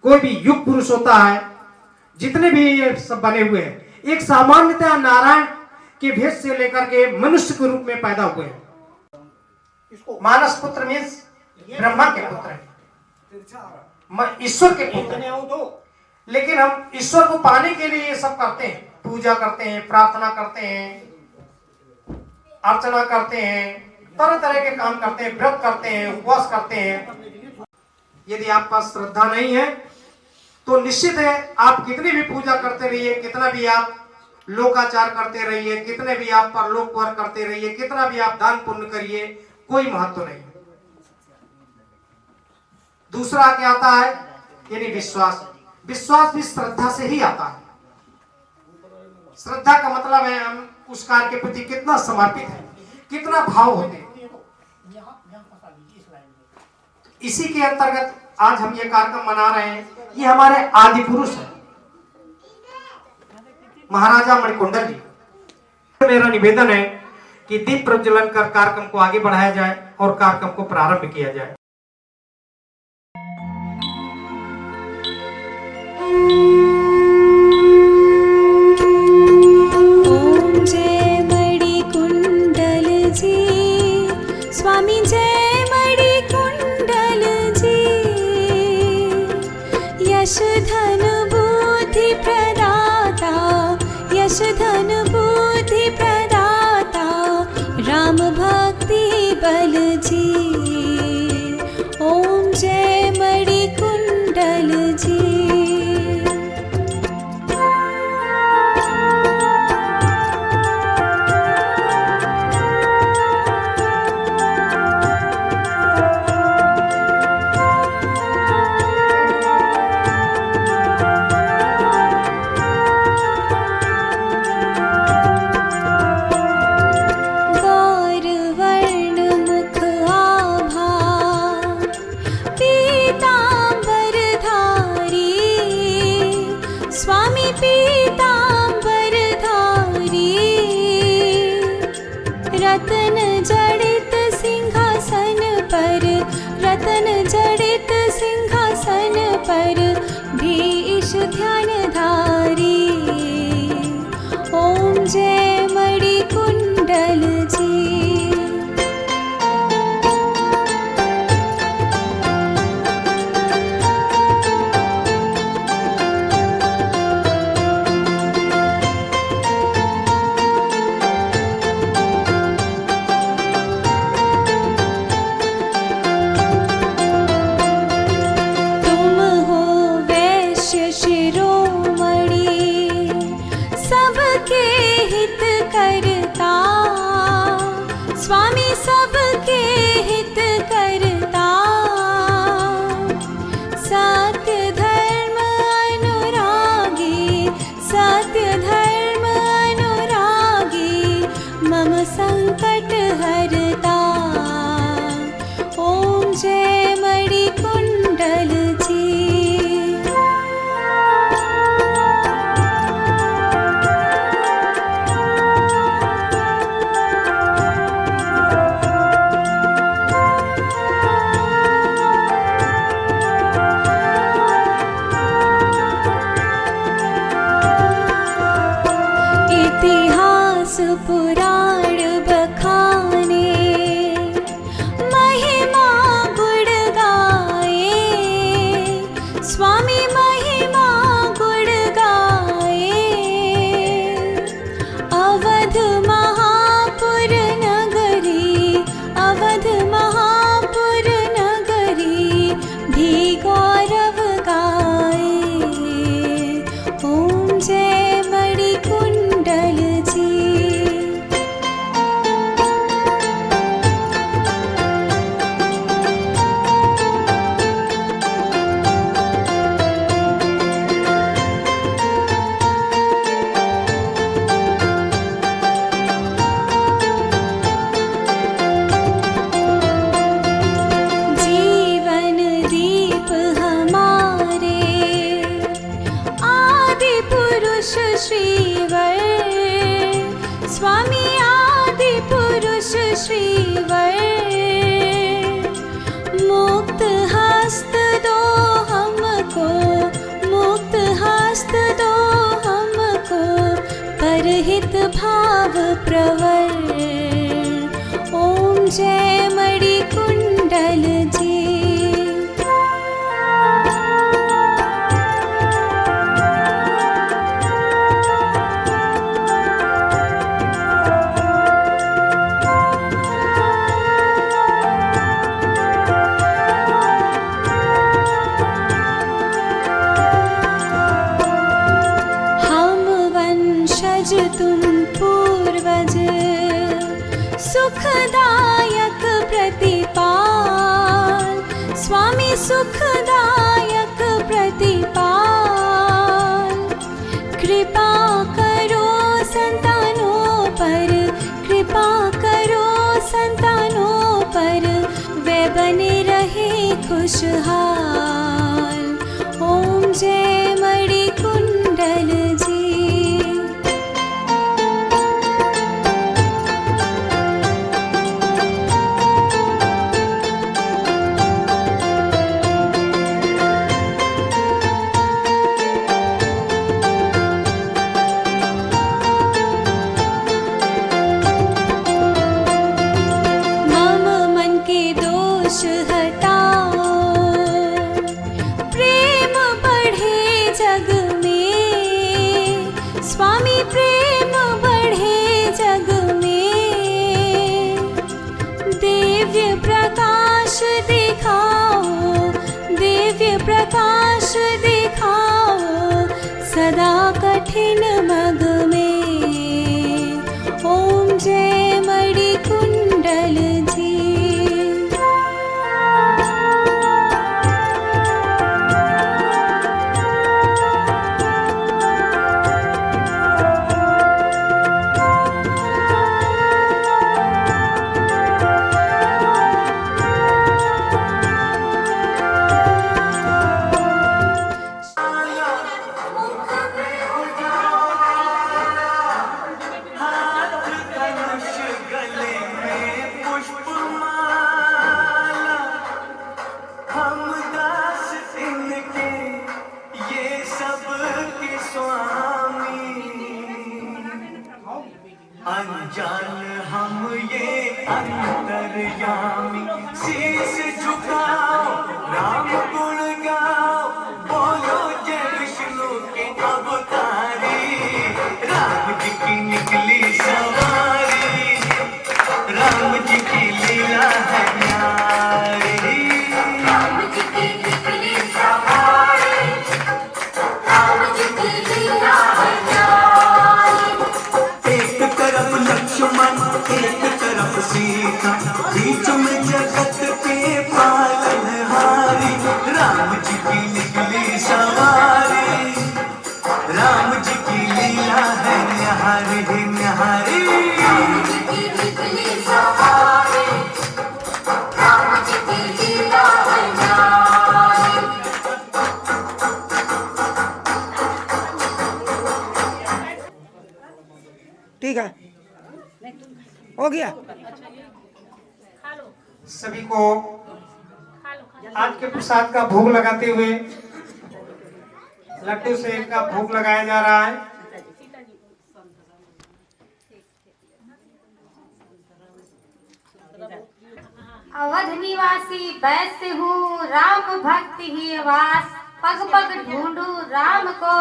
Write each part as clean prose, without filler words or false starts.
कोई भी युग पुरुष होता है, जितने भी ये सब बने हुए हैं, एक सामान्यतः नारायण के भेष से लेकर के मनुष्य के रूप में पैदा हुए हैं। मानस पुत्र मीन्स ब्रह्मा के पुत्र है, ईश्वर के पुत्र है। लेकिन हम ईश्वर को पाने के लिए ये सब करते हैं, पूजा करते हैं, प्रार्थना करते हैं, अर्चना करते हैं, तरह तरह के काम करते हैं, व्रत करते हैं, उपवास करते हैं। यदि आप पास श्रद्धा नहीं है तो निश्चित है आप कितनी भी पूजा करते रहिए, कितना भी आप लोकाचार करते रहिए, कितने भी आप परलोक पर करते रहिए, कितना भी आप दान पुण्य करिए, कोई महत्व नहीं। दूसरा क्या आता है, यानी विश्वास। विश्वास भी श्रद्धा से ही आता है। श्रद्धा का मतलब है हम उस कार्य के प्रति कितना समर्पित है, कितना भाव होते हैं। इसी के अंतर्गत आज हम ये कार्यक्रम मना रहे हैं। ये हमारे आदि पुरुष हैं, महाराजा मणिकुंडल जी। मेरा निवेदन है कि दीप प्रज्वलन कर कार्यक्रम को आगे बढ़ाया जाए और कार्यक्रम को प्रारंभ किया जाए। ओम जय मणिकुंडल जी, स्वामी जय मणिकुंडल जी। यश धन बुद्धि प्रदाता, यश धन बुद्धि प्रदाता, राम भक्ति बल जी। ओम जय मणिकुंडल जी। रतन जड़ित सिंहासन पर, रतन जड़ित सिंहासन पर, भीष ध्यान धारी। ओम जय मणिकुंडल जी। स्वामी सबके हित करता, सत्य धर्म अनुरागी, सत्य धर्म अनुरागी, मम संकट हरता। ओम जय मणिकुंडल जी। इतिहास पुराण बखाने, महिमा गुण गाए, स्वामी महिमा गुण गाए। अवध महापुर नगरी, अवध महापुर नगरी, भी गौरव गाए। ओम जय मणिकुंडल जी। सुखदायक प्रतिपाल, स्वामी सुखदायक प्रतिपाल। कृपा करो संतानों पर, कृपा करो संतानों पर, वे बने रहे खुशहाल। ओम जय मणिकुंडल जी। मम मन के दोष हटाओ, प्रेम बढ़े जग में, स्वामी प्रेम बढ़े जग में। दिव्य प्रकाश दिखाओ, दिव्य प्रकाश दिखाओ, सदा कठिन मग में। ओम जय मणिकुंडल जी। अनजान हम ये अंतर्यामी, शीश झुकाओ राम गुण गाओ, बोलो जय विष्णु के अवतारी। राम जी की निकली सवारी, राम जी की लीला है न्यारी। राम जी की निकली सवारी, राम जी की लीला है न्यारी। एक तरफ लक्ष्मण एक तरफ सीता, बीच में जगत के पालनहारी। राम जी की निकली सवारी, राम जी की लीला है न्यारी न्यारी। राम जी की निकली सवारी, राम जी की लीला है न्यारी। ठीक है, हो गया। सभी को आज के प्रसाद का भोग लगाते हुए लड्डू सेव का भोग लगाया जा रहा है। अवध निवासी वैश्य हूँ, राम भक्ति ही वास। पग पग ढूंढू राम को,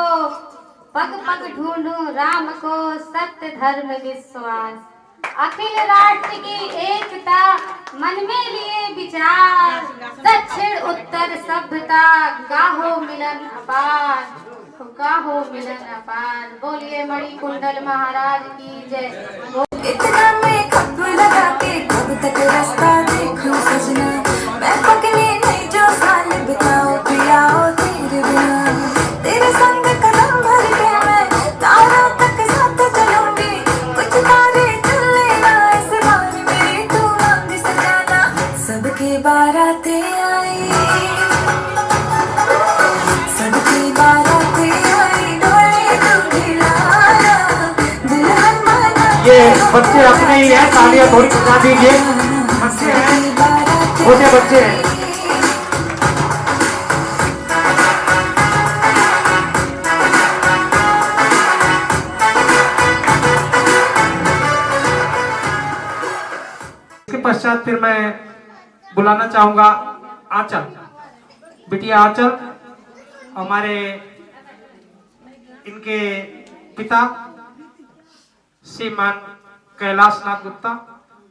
पग पग ढूंढू राम को, सत्य धर्म विश्वास। अखिल राष्ट्र की एकता मन में लिए विचार, दक्षिण उत्तर सभ्यता गाहो मिलन अपार, गाहो मिलन अपार। बोलिए मणिकुंडल महाराज की जय। इतना मैं कब लगा के कब तक रास्ता देखूं सजना, मैं पगली नहीं जो साल बिताओ पियाओ तेरे बिना। तेरे संग कदम भर के मैं तारों तक साथ चलूंगी, कुछ तारे चले ना इस बार मेरी तू मांग सजाना। सबकी बारातें आई, सबकी बारातें आई, डोली तू खिलाया, दुल्हन बना ये बच्चे अपने ही हैं, तालियां थोड़ी बजा दीजिए। बच्चे हैं, छोटे बच्चे हैं। इसके पश्चात फिर मैं बुलाना चाहूंगा आंचल, बिटिया आंचल, हमारे इनके पिता श्रीमान कैलाश नाथ गुप्ता,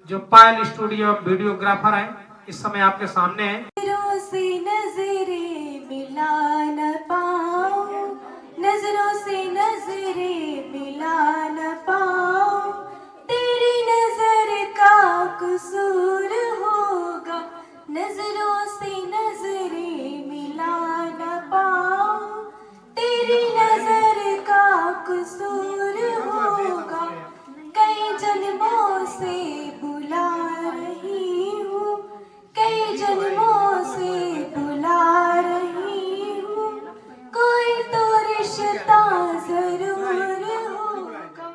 जो पायल स्टूडियो वीडियोग्राफर हैं, इस समय आपके सामने हैं। नजरों से नजरें मिला न पाऊं, नजरों से नजरें मिला न पाऊं, तेरी नजर का रिश्ता जरूर होगा।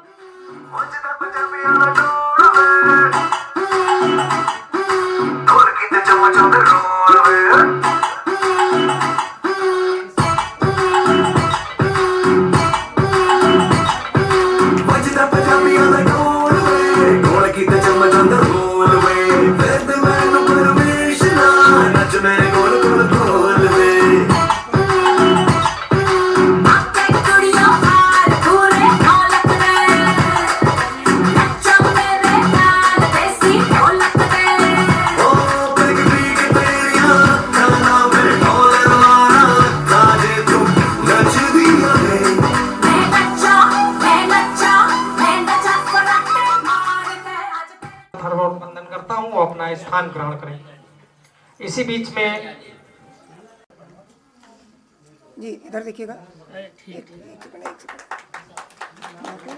कुड़ियों हार पूरे ढोलक दे, नच्चो मेरे नाल देसी ढोलक दे। मैं नच्चा फराटे मार के आज धर्मवत वंदन करता हूँ, वो अपना स्थान ग्रहण करें। इसी बीच में जी इधर देखिएगा। एक सेकंड। ओके,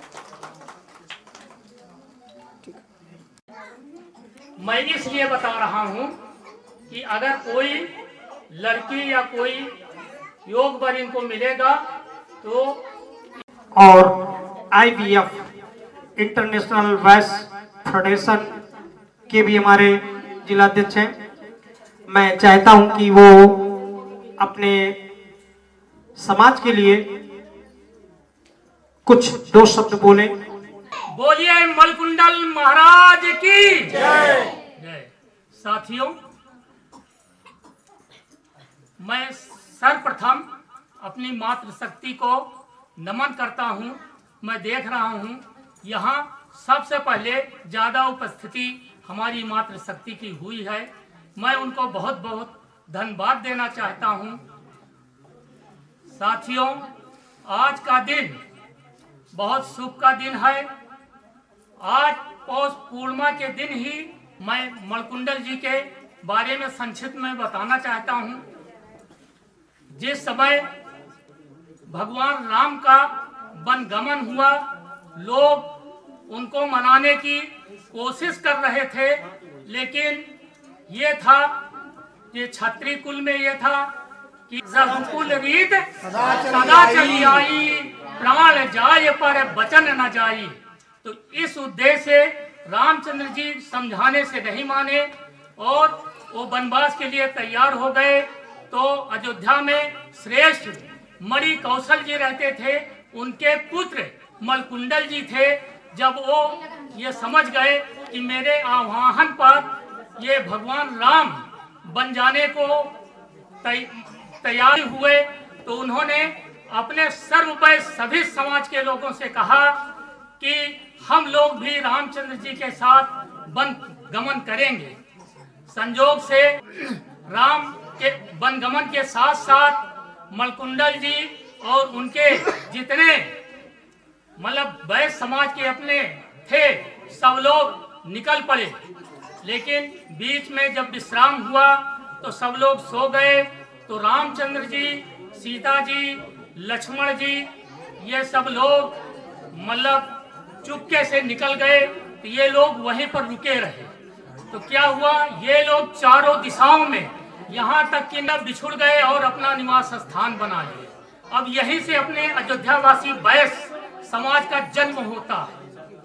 ठीक है। मैं इसलिए बता रहा हूं कि अगर कोई लड़की या कोई योग वर इनको मिलेगा तो और IVF इंटरनेशनल वॉइस फेडरेशन के भी हमारे जिलाध्यक्ष हैं। मैं चाहता हूं कि वो अपने समाज के लिए कुछ दो शब्द बोले। बोलिए मलकुंडल महाराज की जय। जय। साथियों, मैं सर्वप्रथम अपनी मातृशक्ति को नमन करता हूं। मैं देख रहा हूं यहाँ सबसे पहले ज्यादा उपस्थिति हमारी मातृशक्ति की हुई है। मैं उनको बहुत बहुत धन्यवाद देना चाहता हूं। साथियों, आज का दिन बहुत शुभ का दिन है। आज पौष पूर्णिमा के दिन ही मैं मलकुंडल जी के बारे में संक्षिप्त में बताना चाहता हूं। जिस समय भगवान राम का वनगमन हुआ, लोग उनको मनाने की कोशिश कर रहे थे, लेकिन ये था, ये क्षत्रिय कुल में ये था कि रघुकुल रीत सदा चली आई, प्राण जाए पर वचन न जाई। तो इस उद्देश्य से रामचंद्र जी समझाने से नहीं माने और वो वनवास के लिए तैयार हो गए। तो अयोध्या में श्रेष्ठ मणि कौशल जी रहते थे, उनके पुत्र मलकुंडल जी थे। जब वो ये समझ गए कि मेरे आह्वान पर ये भगवान राम बन जाने को तैयार हुए, तो उन्होंने अपने सर्वोपरि सभी समाज के लोगों से कहा कि हम लोग भी रामचंद्र जी के साथ वन गमन करेंगे। संजोग से राम के वन गमन के साथ साथ मलकुंडल जी और उनके जितने मतलब वैश्य समाज के अपने थे, सब लोग निकल पड़े। लेकिन बीच में जब विश्राम हुआ तो सब लोग सो गए। तो रामचंद्र जी, सीता जी, लक्ष्मण जी, ये सब लोग मतलब चुपके से निकल गए। तो ये लोग वहीं पर रुके रहे। तो क्या हुआ, ये लोग चारों दिशाओं में यहाँ तक कि न बिछुड़ गए और अपना निवास स्थान बना लिए। अब यहीं से अपने अयोध्यावासी वैश्य समाज का जन्म होता है।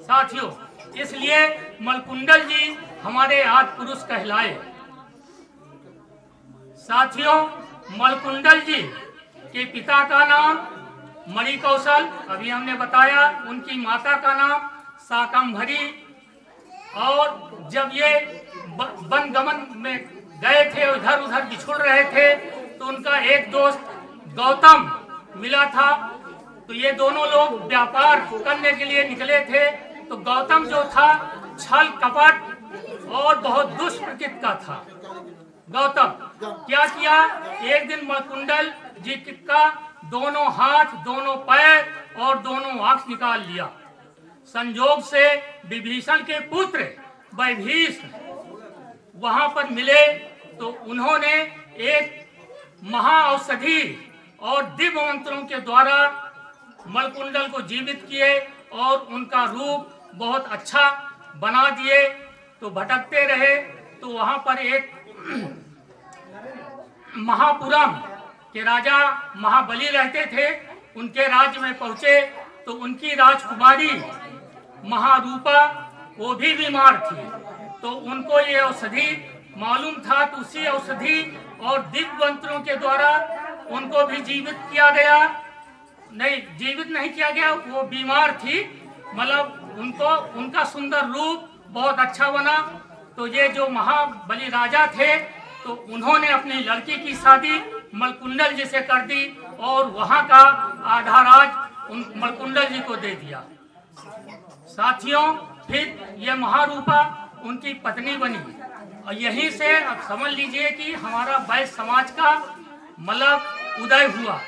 साथियों, इसलिए मलकुंडल जी हमारे आदि पुरुष कहलाए। साथियों, मलकुंडल जी के पिता का नाम मणि कौशल, अभी हमने बताया। उनकी माता का नाम शाकंभरी। और जब ये वन गमन में गए थे, उधर उधर बिछुड़ रहे थे, तो उनका एक दोस्त गौतम मिला था। तो ये दोनों लोग व्यापार करने के लिए निकले थे। तो गौतम जो था छल कपट और बहुत दुष्ट प्रकृति का था। गौतम क्या किया, एक दिन मलकुंडल जी का दोनों हाथ, दोनों पैर और दोनों आंख निकाल लिया। संजोग से विभीषण के पुत्र वैभीषण वहां पर मिले। तो उन्होंने एक महाऔषधि और दिव्य मंत्रों के द्वारा मलकुंडल को जीवित किए और उनका रूप बहुत अच्छा बना दिए। तो भटकते रहे। तो वहां पर एक महापुरम के राजा महाबली रहते थे। उनके राज्य में पहुंचे तो उनकी राजकुमारी महारूपा वो भी बीमार थी। तो उनको ये औषधि मालूम था, तो उसी औषधि और दिव्य मंत्रों के द्वारा उनको भी जीवित किया गया। नहीं, जीवित नहीं किया गया, वो बीमार थी, मतलब उनको उनका सुंदर रूप बहुत अच्छा बना। तो ये जो महाबली राजा थे तो उन्होंने अपनी लड़की की शादी मलकुंडल जी से कर दी और वहाँ का आधा राज उन मलकुंडल जी को दे दिया। साथियों, फिर ये महारूपा उनकी पत्नी बनी और यहीं से अब समझ लीजिए कि हमारा वैश्य समाज का मतलब उदय हुआ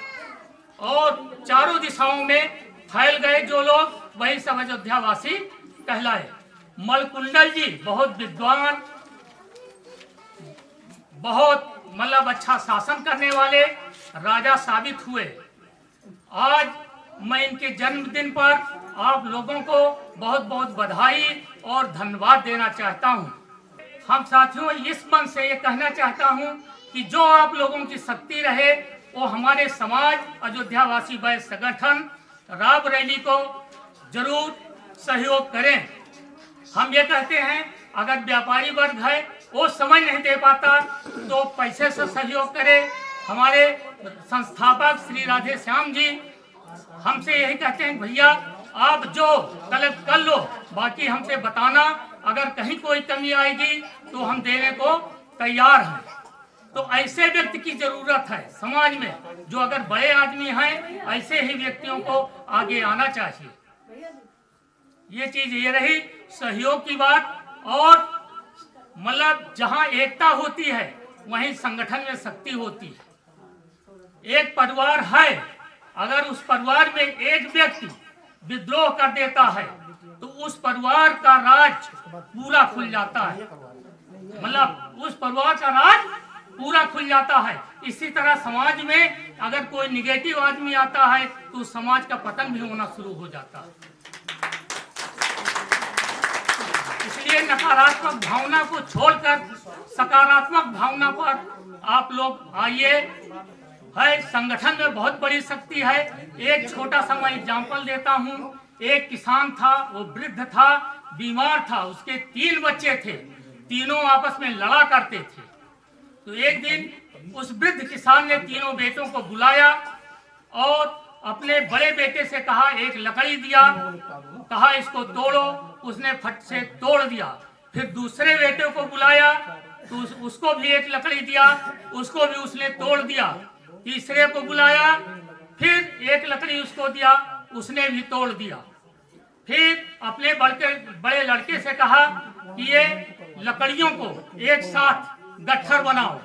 और चारों दिशाओं में फैल गए जो लोग, वही सब अयोध्यावासी कहलाए। मलकुंडल जी बहुत विद्वान, बहुत मतलब अच्छा शासन करने वाले राजा साबित हुए। आज मैं इनके जन्मदिन पर आप लोगों को बहुत बहुत बधाई और धन्यवाद देना चाहता हूं। हम साथियों इस मन से ये कहना चाहता हूं कि जो आप लोगों की शक्ति रहे वो हमारे समाज अयोध्यावासी वैश्य संगठन रायबरेली को जरूर सहयोग करें। हम ये कहते हैं अगर व्यापारी वर्ग है वो समझ नहीं दे पाता तो पैसे से सहयोग करे। हमारे संस्थापक श्री राधे श्याम जी हमसे यही कहते हैं, भैया आप जो कलेक्ट कर लो, बाकी हमसे बताना, अगर कहीं कोई कमी आएगी तो हम देने को तैयार हैं। तो ऐसे व्यक्ति की जरूरत है समाज में, जो अगर बड़े आदमी हैं ऐसे ही व्यक्तियों को आगे आना चाहिए। ये चीज ये रही सहयोग की बात। और मतलब जहां एकता होती है वहीं संगठन में शक्ति होती है। एक परिवार है, अगर उस परिवार में एक व्यक्ति विद्रोह कर देता है तो उस परिवार का राज पूरा खुल जाता है, मतलब उस परिवार का राज पूरा खुल जाता है। इसी तरह समाज में अगर कोई निगेटिव आदमी आता है तो समाज का पतन भी होना शुरू हो जाता है। इसलिए नकारात्मक भावना को छोड़कर सकारात्मक भावना पर आप लोग आइए। है संगठन में बहुत बड़ी शक्ति है। एक छोटा सा मैं एग्जाम्पल देता हूँ। एक किसान था, वो वृद्ध था, बीमार था, उसके 3 बच्चे थे, तीनों आपस में लड़ा करते थे। तो एक दिन उस वृद्ध किसान ने तीनों बेटों को बुलाया और अपने बड़े बेटे से कहा, एक लकड़ी दिया, कहा इसको तोड़ो, उसने फट से तोड़ दिया। फिर दूसरे बेटे को बुलाया तो उसको भी एक लकड़ी दिया, उसको भी उसने तोड़ दिया। तीसरे को बुलाया, फिर एक लकड़ी उसको दिया, उसने भी तोड़ दिया। फिर अपने बड़े लड़के से कहा कि ये लकड़ियों को एक साथ गट्ठर बनाओ,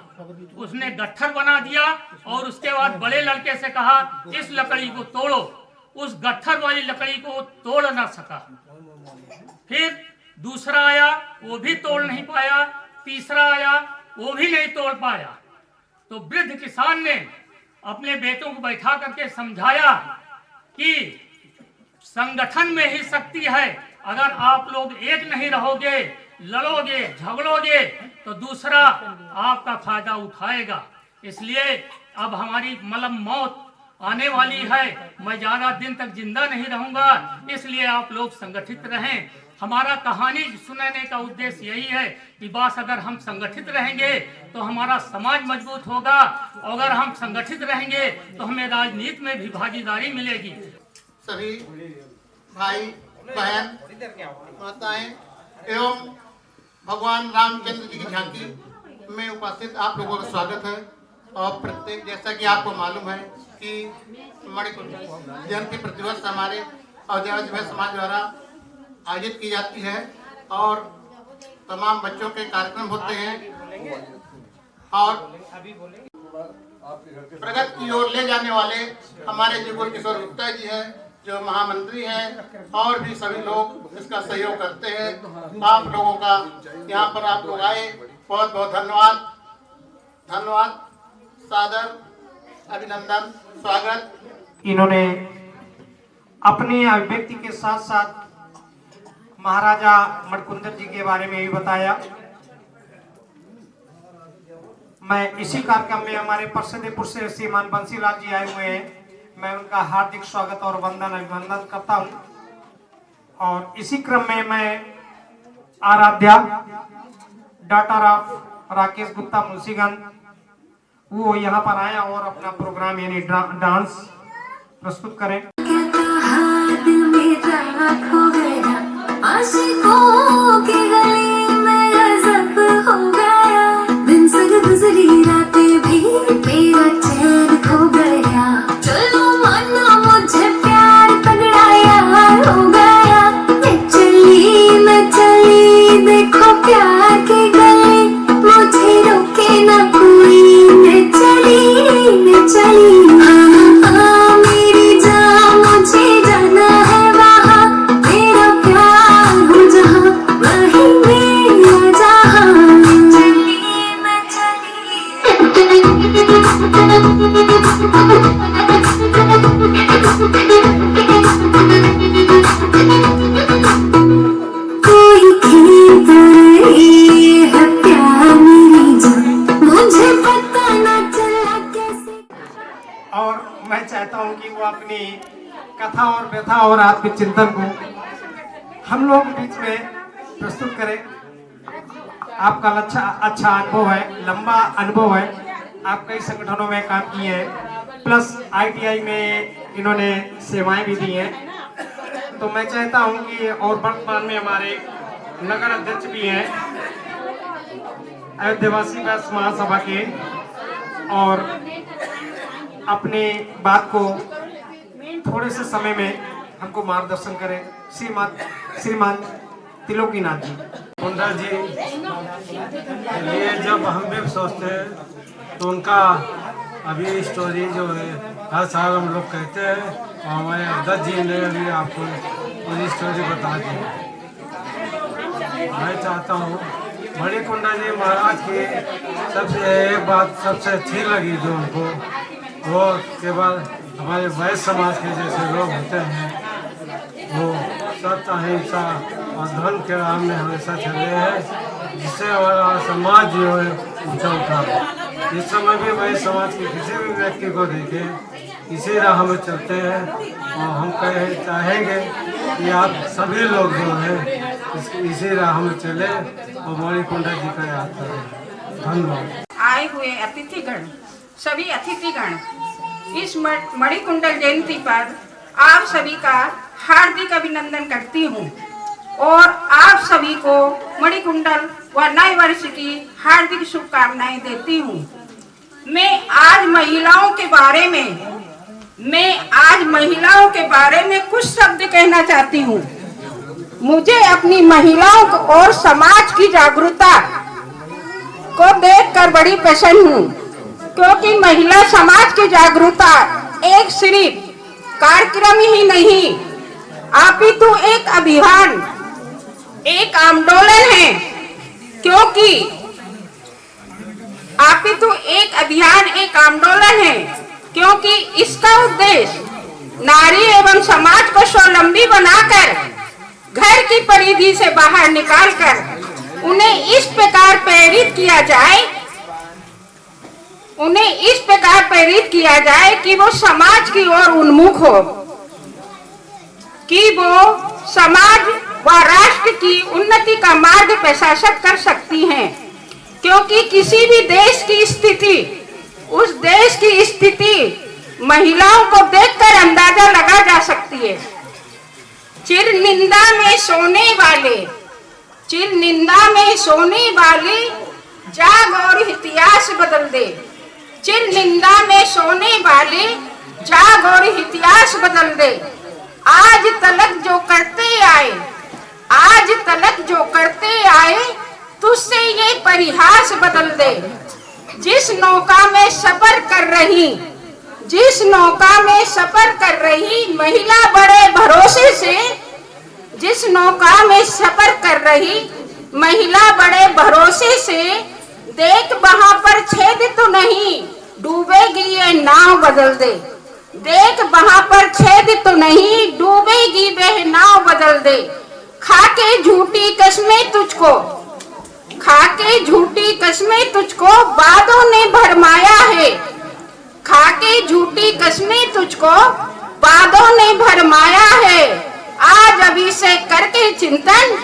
उसने गट्ठर बना दिया। और उसके बाद बड़े लड़के से कहा इस लकड़ी को तोड़ो, उस गट्ठर वाली लकड़ी को तोड़ ना सका। फिर दूसरा आया, वो भी तोड़ नहीं पाया, तीसरा आया, वो भी नहीं तोड़ पाया। तो वृद्ध किसान ने अपने बेटों को बैठा करके समझाया कि संगठन में ही शक्ति है, अगर आप लोग एक नहीं रहोगे, लड़ोगे, झगड़ोगे तो दूसरा आपका फायदा उठाएगा। इसलिए अब हमारी मतलब मौत आने वाली है, मैं ज्यादा दिन तक जिंदा नहीं रहूंगा, इसलिए आप लोग संगठित रहें। हमारा कहानी सुनाने का उद्देश्य यही है कि बस अगर हम संगठित रहेंगे तो हमारा समाज मजबूत होगा, अगर हम संगठित रहेंगे तो हमें राजनीति में भी भागीदारी मिलेगी। सभी भाई बहन माताएं एवं भगवान रामचंद्र जी की झांकी में उपस्थित आप लोगों का स्वागत है। और प्रत्येक, जैसा कि आपको मालूम है कि मणिकुंड जयंती प्रतिवर्ष हमारे अयोध्या समाज द्वारा आयोजित की जाती है और तमाम बच्चों के कार्यक्रम होते हैं और प्रगति की ओर ले जाने वाले हमारे जुगल किशोर गुप्ता जी हैं जो महामंत्री हैं, और भी सभी लोग इसका सहयोग करते हैं। आप लोगों का यहाँ पर आप लोग आए, बहुत बहुत धन्यवाद, धन्यवाद, सादर अभिनंदन, स्वागत। इन्होंने अपने अभिव्यक्ति के साथ साथ महाराजा मणकुंदर जी के बारे में भी बताया। मैं इसी कार्यक्रम में हमारे परसदेपुर से श्रीमान बंसीलाल जी आए हुए हैं। मैं उनका हार्दिक स्वागत और वंदन अभिनंदन करता हूं। और इसी क्रम में मैं आराध्या डॉटर ऑफ राकेश गुप्ता मुंशीगंज, वो यहाँ पर आए और अपना प्रोग्राम यानी डांस प्रस्तुत करें। आशिकों के गले में गजब हो गया, दिन से गुजरी रातें भी मेरा चैन खो गया। चलो मानो मुझे प्यार तगड़ा यार हो गया। मैं चली देखो प्यार के गले, मुझे रोके ना कोई। मैं चली हाँ, मेरी जान मुझे जाना है वहाँ, मेरा प्यार हो जहाँ वही मेरा जहाँ। मैं कोई खेल कर रही है प्यार मेरी जान, मुझे पता ना चला कैसे। और मैं चाहता हूं कि वो अपनी कथा और व्यथा और आत्मचिंतन को हम लोग के बीच में प्रस्तुत करें। आपका अच्छा अनुभव है, लंबा अनुभव है, आप कई संगठनों में काम किए हैं, प्लस ITI में इन्होंने सेवाएं भी दी हैं। तो मैं चाहता हूं कि और वर्तमान में हमारे नगर अध्यक्ष भी हैं अयोध्यावासी वैश्य महासभा के, और अपनी बात को थोड़े से समय में हमको मार्गदर्शन करें श्रीमान त्रिलोकीनाथ जी। कुंडा जी ये जब हम भी सोचते हैं तो उनका अभी स्टोरी जो है हर साल हम लोग कहते हैं, और हमारे अध्यक्ष जी ने अभी आपको पूरी स्टोरी बता दी। मैं चाहता हूँ मणिकुंडा जी महाराज की सबसे एक बात सबसे अच्छी लगी जो उनको, वो केवल हमारे वैश्य समाज के जैसे लोग होते हैं, वो सत्य अहिंसा और धर्म के राह में हमेशा चले हैं, जिससे हमारा समाज जो है ऊंचा उठा है। इस समय भी वही समाज के किसी भी व्यक्ति को देखें इसी राह में चलते हैं, और हम चाहेंगे कि आप सभी लोग जो हैं इसी राह में चले और मणिकुंडा जी का याद करें। धन्यवाद। आए हुए अतिथिगण, सभी अतिथिगण, इस मणिकुंडल जयंती पर आप सभी का हार्दिक अभिनंदन करती हूँ और आप सभी को मणिकुंडल व नए वर्ष की हार्दिक शुभकामनाएं देती हूँ। मैं आज महिलाओं के बारे में कुछ शब्द कहना चाहती हूँ। मुझे अपनी महिलाओं को और समाज की जागरूकता को देखकर बड़ी प्रसन्न हूँ, क्योंकि महिला समाज की जागरूकता एक सिर्फ कार्यक्रम ही नहीं, अपितु एक अभियान, एक आंदोलन है। क्योंकि अपितु एक अभियान, एक आंदोलन है, क्योंकि इसका उद्देश्य नारी एवं समाज को स्वावलंबी बनाकर घर की परिधि से बाहर निकालकर उन्हें इस प्रकार प्रेरित किया जाए कि वो समाज की ओर उन्मुख हो, कि वो समाज व राष्ट्र की उन्नति का मार्ग प्रशस्त कर सकती हैं। क्योंकि किसी भी देश की स्थिति, उस देश की स्थिति महिलाओं को देखकर अंदाजा लगा जा सकती है। चिर निंदा में सोने वाले जाग और इतिहास बदल दे। चिर निंदा में सोने वाले जाग और इतिहास बदल दे। आज तलक जो करते आए तुझसे ये परिहास बदल दे। जिस नौका में सफर कर रही महिला बड़े भरोसे से, जिस नौका में सफर कर रही महिला बड़े भरोसे से, देख वहां पर छेद तो नहीं, डूबेगी ये नाव बदल दे। देख वहां पर छेद तो नहीं, डूबेगी वह नाव बदल दे। खाके झूठी कसमें तुझको वादों ने भरमाया है। खाके झूठी कसमें तुझको वादों ने भरमाया है। आज अभी से करके चिंतन,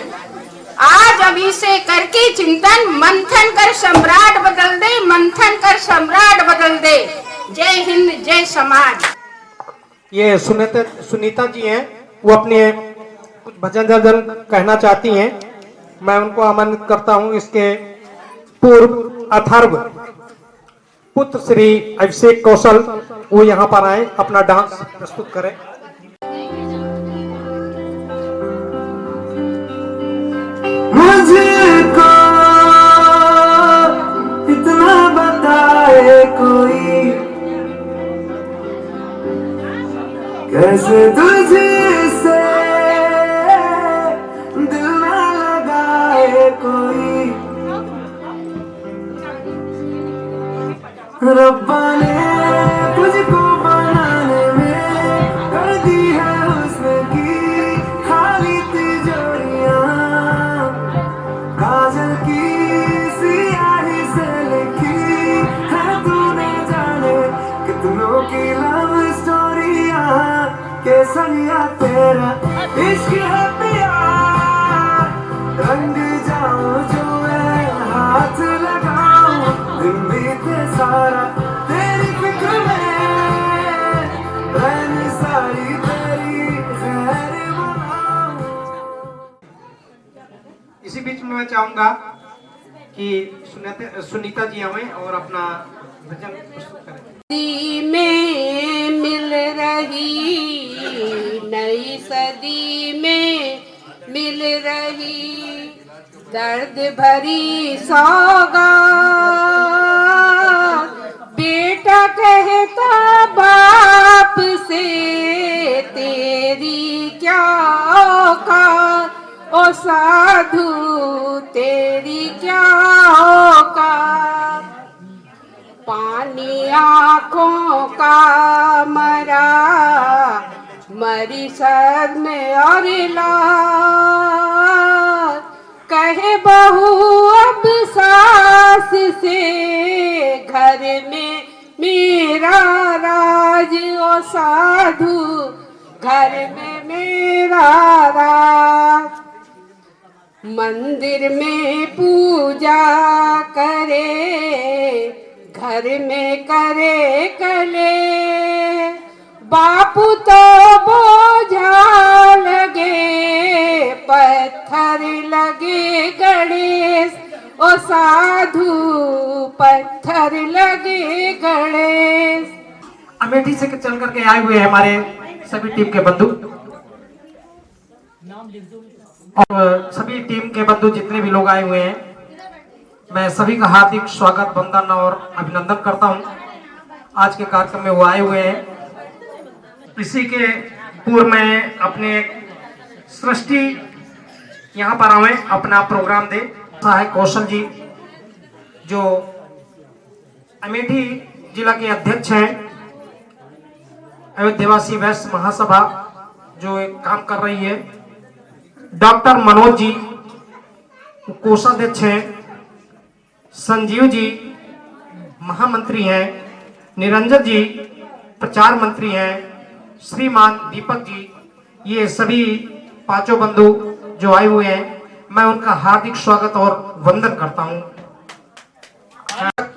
आज अभी से करके चिंतन, मंथन कर सम्राट बदल दे, मंथन कर सम्राट बदल दे। जय हिंद, जय समाज। ये सुनीता जी हैं, वो अपने कुछ भजन दर्जन कहना चाहती हैं। मैं उनको आमंत्रित करता हूं। इसके पूर्व अथर्व पुत्र श्री अभिषेक कौशल वो यहाँ पर आए, अपना डांस प्रस्तुत करें। मुझको इतना बताए कोई, कैसे तुझसे दिल ना लगाए कोई। रब्बा ने तुझको बनाने में कर दी है हुस्न की खाली तिजोरियां, काजल की सियाही से लिखी है तूने जाने कितनों की लव स्टोरियां। के सनिया तेरा इश्क है पिया, रंग जाऊं जो मैं हाथ लगाऊं, दिन बीते सारा तेरी फिक्र में, रहनी सारी तेरी खैर बनाऊं। इसी बीच में मैं चाहूंगा कि सुनीता जी आए और अपना भजन प्रस्तुत करें। में मिल रही, नई सदी में मिल रही, दर्द भरी सौगात। बेटा कहता बाप से तेरी क्या औकात, ओ साधु तेरी क्या औकात। पानी आँखों का मरा, मरी सर में और लाज, कहे बहू अब सास से घर में मेरा राज, ओ साधु घर में मेरा राज। मंदिर में पूजा करे, घर में करे कले, बापू तो बोझा लगे, पत्थर लगे गणेश, ओ साधु पत्थर लगे गणेश। अमेठी से चल करके आए हुए हैं हमारे सभी टीम के बंधु, और सभी टीम के बंधु जितने भी लोग आए हुए हैं, मैं सभी का हार्दिक स्वागत, वंदन और अभिनंदन करता हूं। आज के कार्यक्रम में वो आए हुए हैं। इसी के पूर्व में अपने सृष्टि यहाँ पर आए, अपना प्रोग्राम दे। सहायक कौशल जी जो अमेठी जिला के अध्यक्ष हैं, अयोध्यावासी वैश्य महासभा जो एक काम कर रही है। डॉक्टर मनोज जी कोषाध्यक्ष हैं, संजीव जी महामंत्री हैं, निरंजन जी प्रचार मंत्री हैं, श्रीमान दीपक जी, ये सभी पांचों बंधु जो आए हुए हैं, मैं उनका हार्दिक स्वागत और वंदन करता हूं।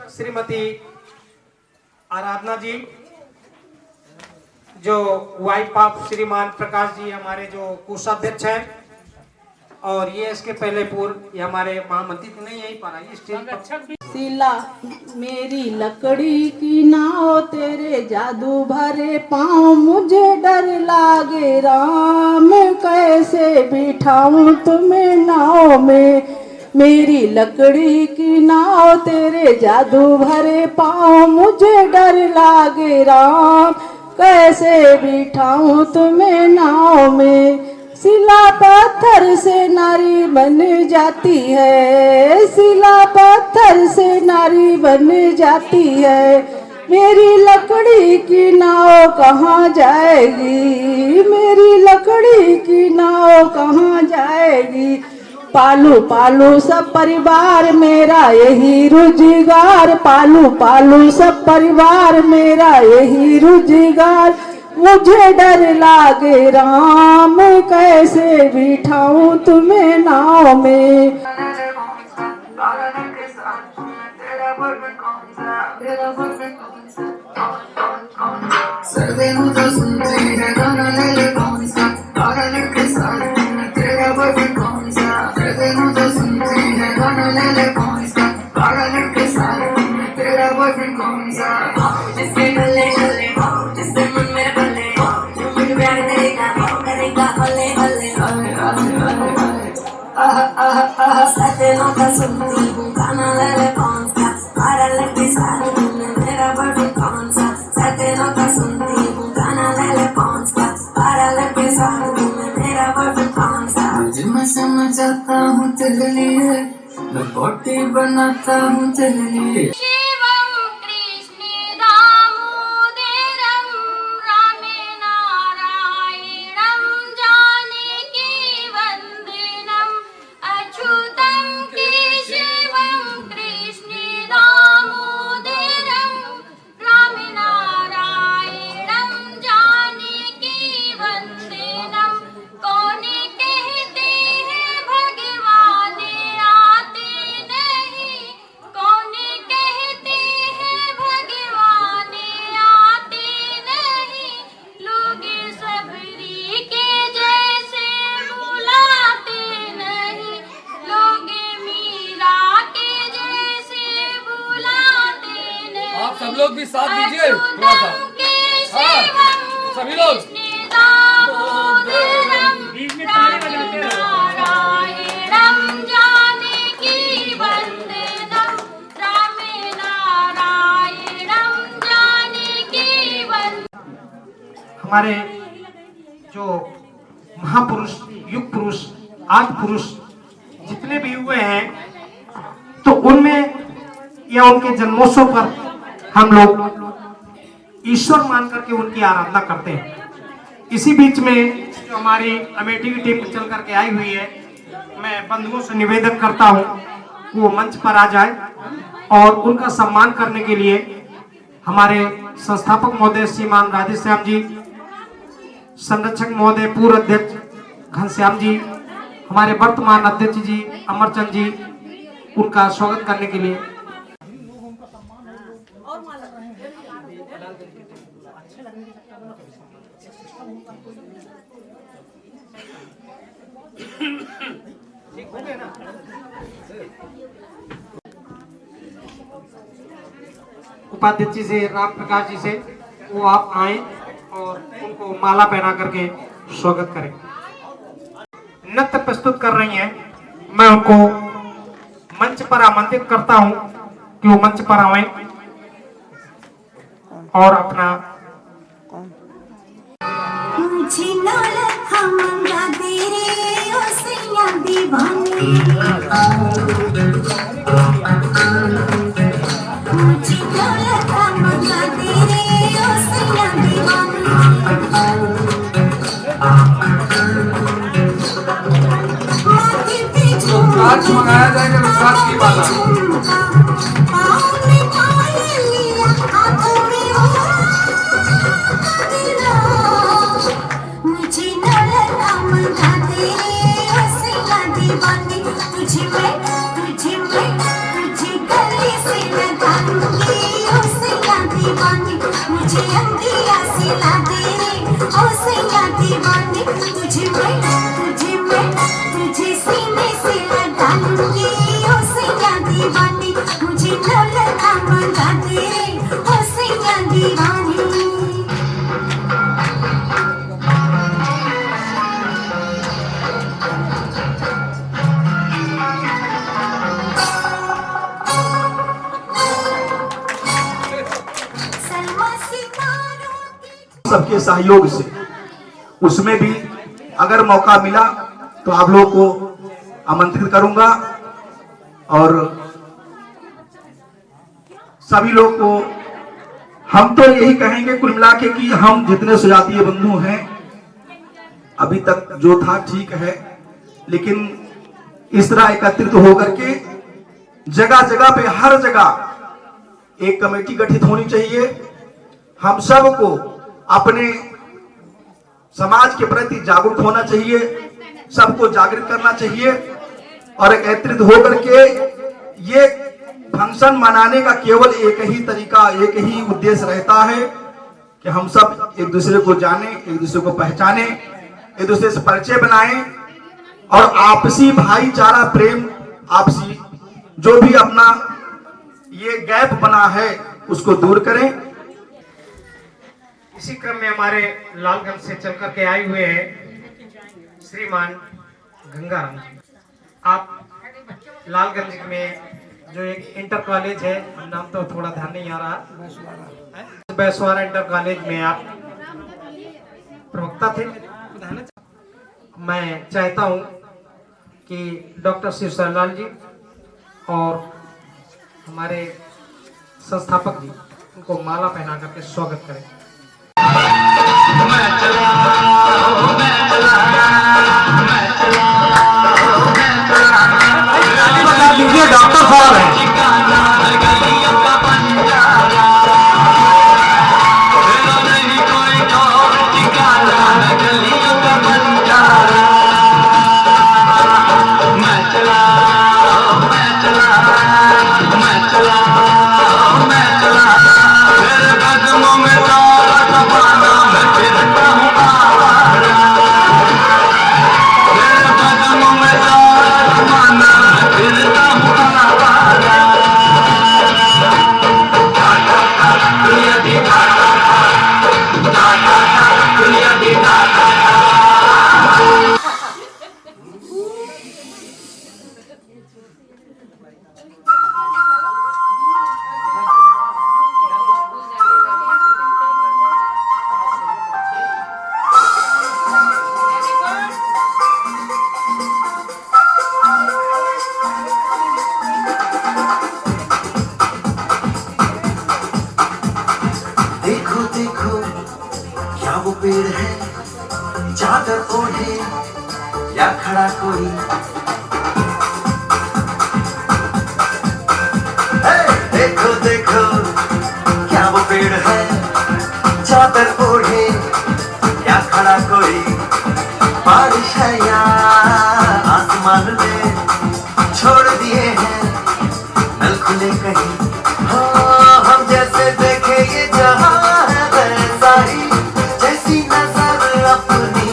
श्रीमती आराधना जी जो वाइफ ऑफ श्रीमान प्रकाश जी हमारे जो कोषाध्यक्ष हैं, और ये इसके पहले पूर्व ये हमारे महामंत्री तो नहीं यही पर आई स्टेज पर। सिला मेरी लकड़ी की नाव, तेरे जादू भरे पाँव, मुझे डर लागे राम, कैसे बिठाऊं तुम्हें नाव में। मेरी लकड़ी की नाव, तेरे जादू भरे पाँव, मुझे डर लागे राम, कैसे बिठाऊं तुम्हें नाव में। सिला पत्थर से नारी बन जाती है, सिला पत्थर से नारी बन जाती है। मेरी लकड़ी की नाव कहाँ जाएगी, मेरी लकड़ी की नाव कहाँ जाएगी। पालू पालू सब परिवार मेरा यही रोजगार, पालू पालू सब परिवार मेरा यही रोजगार। मुझे डर लागे राम कैसे बिठाऊं तुम्हें नाव में। सर्दे मुझे सुनती है गाना ले ले कौन सा, पागल के साथ तेरा बॉयफ्रेंड कौन सा। सर्दे मुझे सुनती है गाना ले ले कौन सा, पागल के साथ तेरा बॉयफ्रेंड कौन सा। जिससे गले गले जिससे मन मेरे बल्ले, जो मुझे प्यार करेगा वो करेगा हले हले। सपनों का सुनती हूँ गाना ले ले कौन सा, पागल के साथ मेरा बॉयफ्रेंड कौन सा। सपनों का सुनती हूँ गाना ले ले कौन सा, पागल के साथ मेरा बॉयफ्रेंड कौन सा। तुझे मैं समझ जाता हूँ तेरे लिए, मैं बॉडी बनाता हूँ तेरे लिए। शिवं कृष्णे दामोदरं रामे नारायणं जानकी वंदनं अच्युतं केशवं कृष्णे दामोदरं रामे नारायणं जानकी वंदनं। कौन कहते हैं भगवान आते नहीं, कौन कहते हैं भगवान आते नहीं। लोग सबरी के जैसे बुलाते नहीं, लोग मीरा के जैसे बुलाते नहीं। आप सब लोग भी साथ दीजिए थोड़ा सा। हाँ, सभी लोग बीच में ताली बजाते रहो। नारायणं जानकी वंदनं रामे नारायणं जानकी वंदनं। हमारे जो महापुरुष, युग पुरुष, आदि पुरुष जितने भी हुए हैं, तो उनमें या उनके जन्मोत्सव पर हम लोग ईश्वर मान करके उनकी आराधना करते हैं। इसी बीच में जो हमारी अमेठी की टीम चल करके आई हुई है, मैं बंधुओं से निवेदन करता हूं कि वो मंच पर आ जाए और उनका सम्मान करने के लिए हमारे संस्थापक महोदय श्रीमान राधेश्याम जी, संरक्षक महोदय पूर्व अध्यक्ष घनश्याम जी, हमारे वर्तमान अध्यक्ष जी अमरचंद जी, उनका स्वागत करने के लिए। उपाध्यक्ष जी से, राम प्रकाश जी से, वो आप आए और उनको माला पहना करके स्वागत करें। नृत्य प्रस्तुत कर रही हैं, मैं उनको मंच पर आमंत्रित करता हूं कि वो मंच पर आए और अपना आज मंगाया जाएगा विश्वास की माला। मुझे अंधिया सिला दे ओ सैया दीवानी, तुझे सीने से लगा लूंगी ओ सैया दीवानी। मुझे लौलता मंगा दे ओ सैया दीवानी। सबके सहयोग से, उसमें भी अगर मौका मिला तो आप लोगों को आमंत्रित करूंगा और सभी लोग को हम तो यही कहेंगे कुल मिला के कि हम जितने सुजातीय बंधु हैं, अभी तक जो था ठीक है, लेकिन इस तरह एकत्रित होकर के जगह जगह पे, हर जगह एक कमेटी गठित होनी चाहिए। हम सबको अपने समाज के प्रति जागरूक होना चाहिए, सबको जागृत करना चाहिए और एकत्रित होकर के ये फंक्शन मनाने का केवल एक ही तरीका, एक ही उद्देश्य रहता है कि हम सब एक दूसरे को जाने, एक दूसरे को पहचाने, एक दूसरे से परिचय बनाएं और आपसी भाईचारा, प्रेम, आपसी जो भी अपना ये गैप बना है उसको दूर करें। इसी क्रम में हमारे लालगंज से चल करके आए हुए हैं श्रीमान गंगाराम जी। आप लालगंज में जो एक इंटर कॉलेज है, नाम तो थोड़ा ध्यान नहीं आ रहा, बैसवारा इंटर कॉलेज में आप प्रवक्ता थे। मैं चाहता हूं कि डॉक्टर शिवसरलाल जी और हमारे संस्थापक जी उनको माला पहना करके स्वागत करें। डॉक्टर साहब हैं। पेड़ है चादर ओढ़े या खड़ा कोई, देखो देखो क्या वो पेड़ है चादर ओढ़े या खड़ा कोई, बारिश है या आसमान में छोड़ दिए हैं नल खुले कहीं, हम जैसे देखे ये जहां है वैसा ही, जैसी नजर अपनी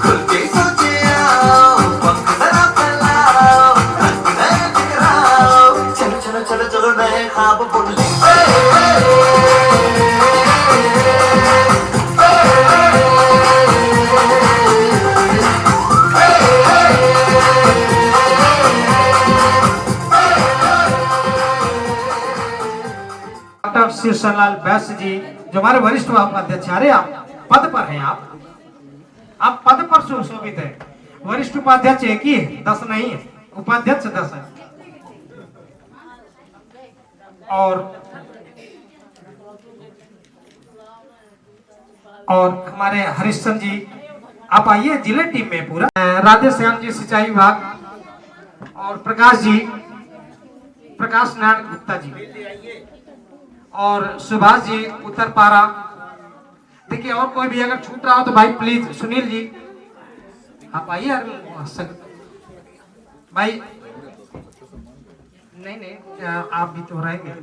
खुल के सोचे आओ, पंख जरा फैलाओ, रंग नए बिखराओ, चलो चलो चलो चलो नए ख्वाब बुन ले। डॉक्टर शिवसरलाल बैस जी जो हमारे वरिष्ठ उपाध्यक्ष, अरे आप पद पर हैं, आप पद पर सुशोभित है। वरिष्ठ उपाध्यक्ष एक ही है, 10 नहीं है, उपाध्यक्ष 10 है। और हमारे हरिश्चंद्र जी आप आइए, जिले टीम में पूरा, राधे श्याम जी सिंचाई विभाग, और प्रकाश जी, प्रकाश नारायण गुप्ता जी, और सुभाष जी उत्तर पारा। देखिए और कोई भी अगर छूट रहा हो तो भाई प्लीज, सुनील जी आप आइए भाई, नहीं आप भी तो रहेंगे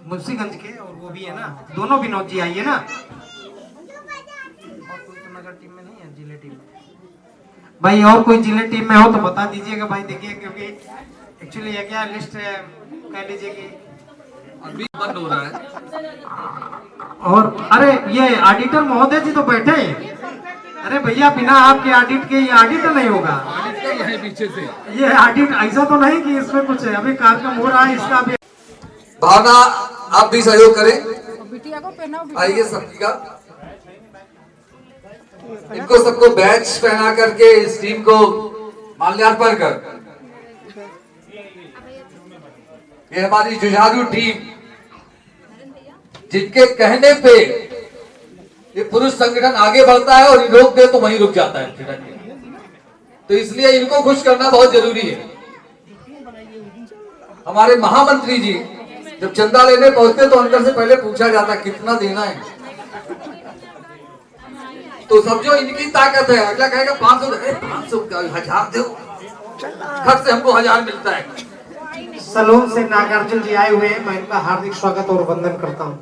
मुंशीगंज के, और वो भी है ना, दोनों विनोद जी आइए ना। और कोई तो नगर टीम में नहीं है, जिले टीम में भाई, और कोई जिले टीम में हो तो बता दीजिएगा भाई। देखिए क्योंकि एक्चुअली ये क्या लिस्ट कह लीजिए कि अभी बंद हो रहा है। और अरे ये ऑडिटर महोदय जी तो बैठे हैं, अरे भैया बिना आपके ऑडिट के ये ऑडिट नहीं होगा। पीछे से ये ऑडिट ऐसा तो नहीं कि इसमें कुछ है, अभी कार्यक्रम हो रहा है इसका भी। भावना आप भी सहयोग करें, आइए सबकी का, इनको सबको बैच पहना करके इस टीम को माल्यार्पण कर, ये हमारी जुझारू टीम जिनके कहने पे ये पुरुष संगठन आगे बढ़ता है और रोक दे तो वहीं रुक जाता है। तो इसलिए इनको खुश करना बहुत जरूरी है। हमारे महामंत्री जी जब चंदा लेने पहुंचते तो अंदर से पहले पूछा जाता कितना देना है, तो समझो इनकी ताकत है। अगला कहेगा 500, 500 1000 दो, खर्च से हमको 1000 मिलता है। सलोन से नागार्जुन जी आए हुए हैं, मैं इनका हार्दिक स्वागत और वंदन करता हूँ।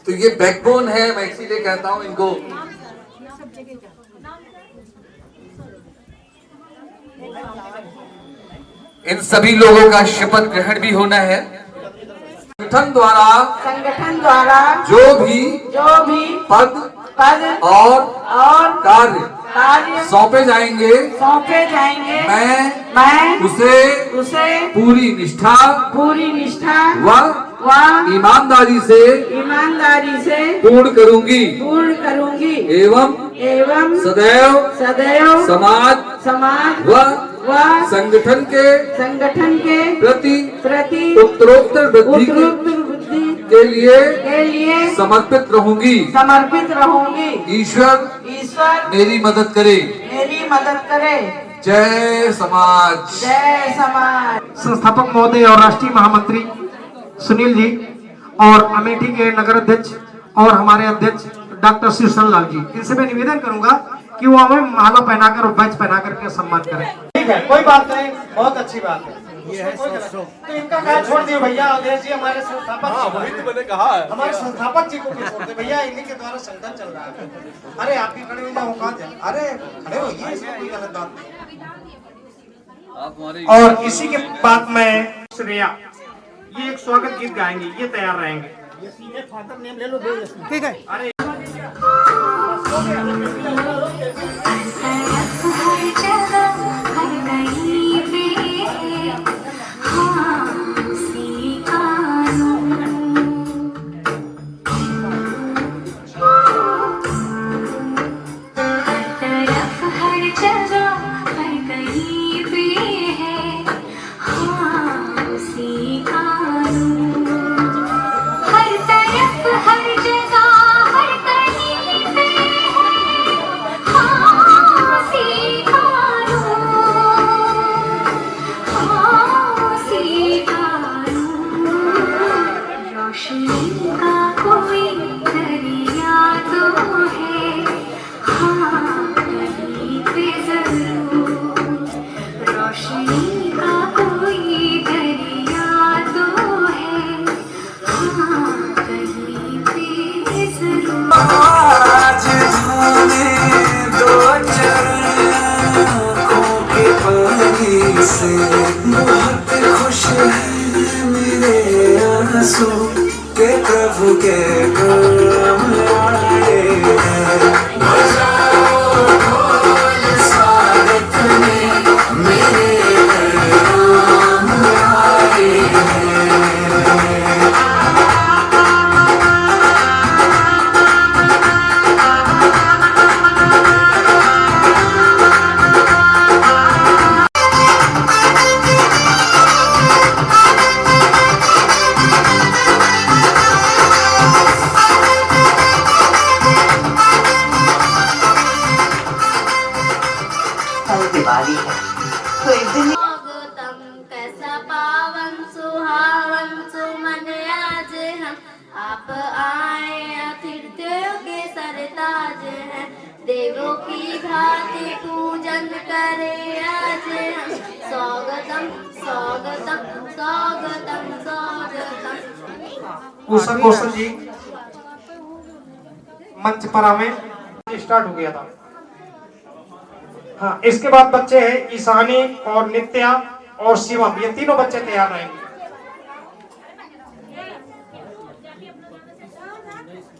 तो ये बैकबोन है, मैं इसीलिए कहता हूँ इनको। इन सभी लोगों का शपथ ग्रहण भी होना है। संगठन द्वारा जो भी पद और कार्य सौंपे जाएंगे मैं उसे पूरी निष्ठा व ईमानदारी से पूर्ण करूंगी एवं सदैव समाज व संगठन के प्रति उत्तरोत्तर वृद्धि के लिए समर्पित रहूंगी। ईश्वर मेरी मदद करे। जय समाज। संस्थापक महोदय और राष्ट्रीय महामंत्री सुनील जी और अमेठी के नगर अध्यक्ष और हमारे अध्यक्ष डॉक्टर शिवसन लाल जी, इनसे मैं निवेदन करूंगा कि वो हमें माला पहनाकर और बैच पहनाकर के सम्मान करें। ठीक है, कोई बात नहीं, बहुत अच्छी बात है। तो इनका काम छोड़ दिए भैया। अवधेश जी हमारे संस्थापक हमारे संस्थापक जी को भी छोड़ दे भैया, इन्हीं के द्वारा संगठन चल रहा है। अरे आप भी खड़े हो जाओ, कहाँ थे? अरे खड़े हो, ये इसमें कोई गलत बात नहीं। और इसी के बाद में श्रेया ये एक स्वागत गीत गाएंगे, ये तैयार रहेंगे। ठीक है। अरे बहुत खुश है मेरे आंसू के प्रभु के काम आए हैं। बजाओ ढोल स्वागत में मेरे काम आए हैं। दिवाली है तो एक दिन कैसा पावन सुहावन सुमन आज हम आप आए अतिथियों के सरताज हैं। देवों की भांति पूजन करे आज हम। स्वागतम स्वागतम स्वागतम स्वागतम। उषा कौशल जी मंच पर हमें स्टार्ट हो गया था। हाँ, इसके बाद बच्चे हैं ईशानी और नित्या और शिवम, ये तीनों बच्चे तैयार रहेंगे।